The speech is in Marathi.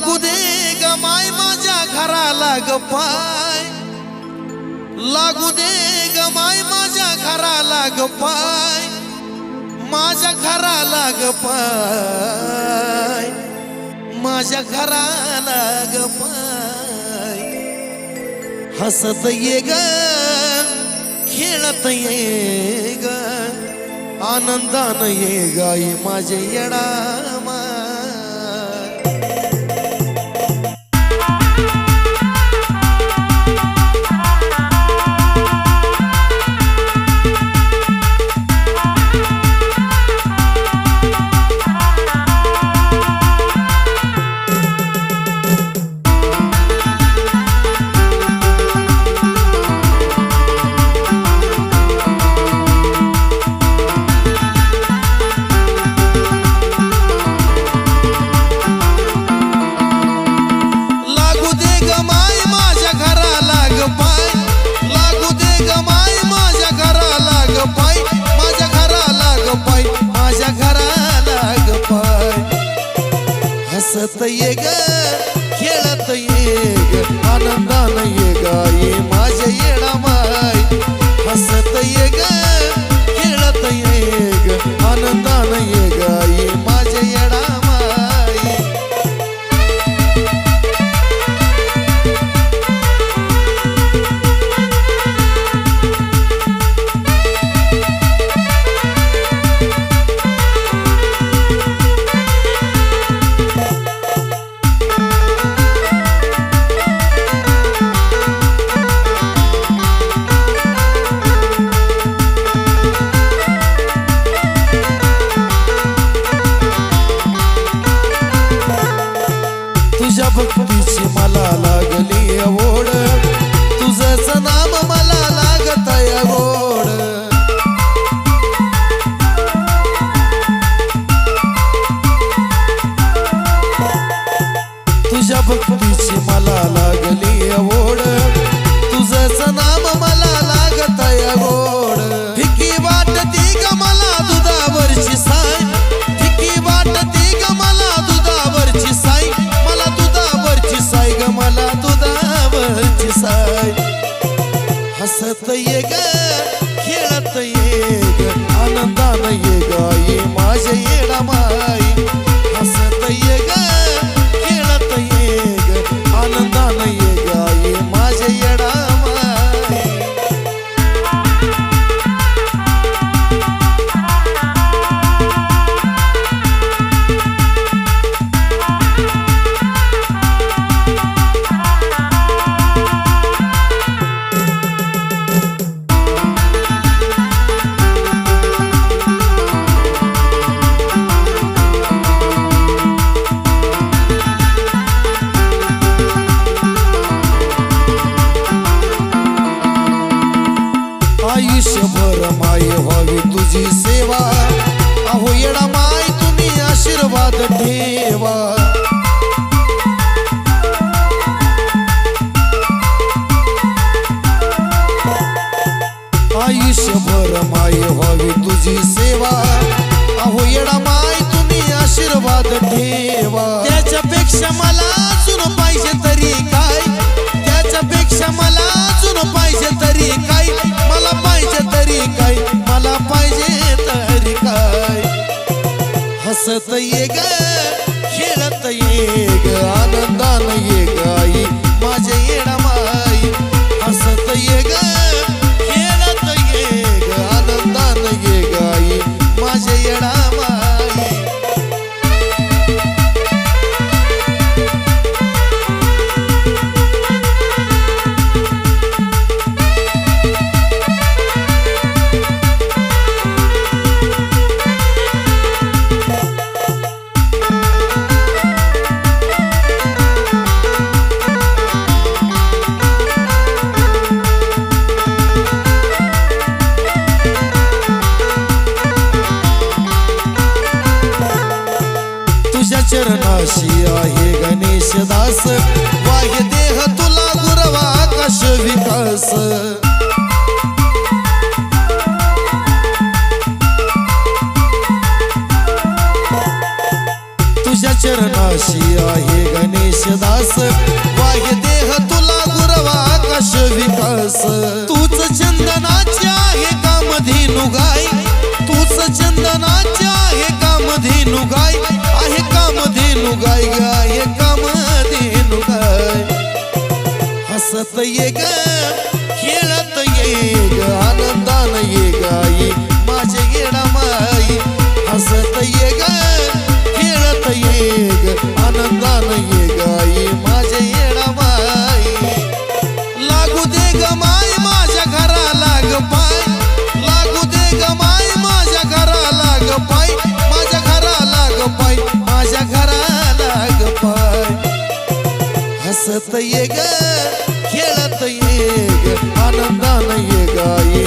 लागू दे ग माय माझ्या घराला ग पाय, लागू दे ग माय माझ्या घराला ग पाय, माझ्या घराला ग पाय, माझ्या घराला ग पाय. हसत ये ग खेळत ये ग आनंदान ये गाई माझे येडा हसत ये ग खेळत ये ग आनंदान ये गाई माझ्या येडा माय. हसत ये ग खेळत ये ग आनंदान ये गाई माझ्या येडा माय. तुझ्या भक्तीची मला लागली ओढ, तुझंच नाम मला लागत या गोड. तुझ्या भक्तीची मला लागली ओढ, तुझंच नाम मला लागत या गोड. फिकी वाटती ग मला दुधावरची साय, फिकी वाटती ग मला दुधावरची साय, मला दुधावरची साय ग मला दुधावरची साय. हसत ये ग खेळत ये ग आनंदान ये गाई माझ्या येडा माय. हसत ये ग खेळत ये ग आनंदान ये गाई माझ्या येडा माय. आयुष्यभर माय व्हावी तुझी सेवा, अहो येडा माय तुम्ही आशीर्वाद ठेवा. आयुष्यभर माय व्हावी तुझी सेवा, अहो येडा माय तुम्ही आशीर्वाद ठेवा. त्याच्यापेक्षा मला अजून पाहिजे तरी काय, त्याच्यापेक्षा मला अजून पाहिजे तरी काय, मला पाहिजे तरी काय, मला पाहिजे तरी काय. हसत ये ग खेळत ये ग आनंदान ये गाई माझ्या येडा माय. हसत ये ग खेळत ये ग आनंदान ये गाई माझ्या येडा माय. चरणाशी आहे गणेश दास, वाह्य देह तुला गुरवा आकाश विकास. चरणाशी आहे गणेश दास वाह्य देह तुला गुरवा आकाश विकास तूच चंदनाची आहे कामधेनु गाय तूच चंदनाची आहे कामधेनु गाय आहे कामधेनु गाय गाय कामधेनु गाय हसत ये ग खेळत ये ग आनंदान ये गाई माझे येडा माई हसत ये ग खेळत ये ग आनंदान ये गाई माझे येडा माई लागू दे ग माई माझ्या घराला ग पाय लागू दे ग माई माझ्या घराला ग पाय माझ्या घराला ग पाय माझ्या घराला ग पाय हसत ये ग खेळत ये ग आनंदान ये गाई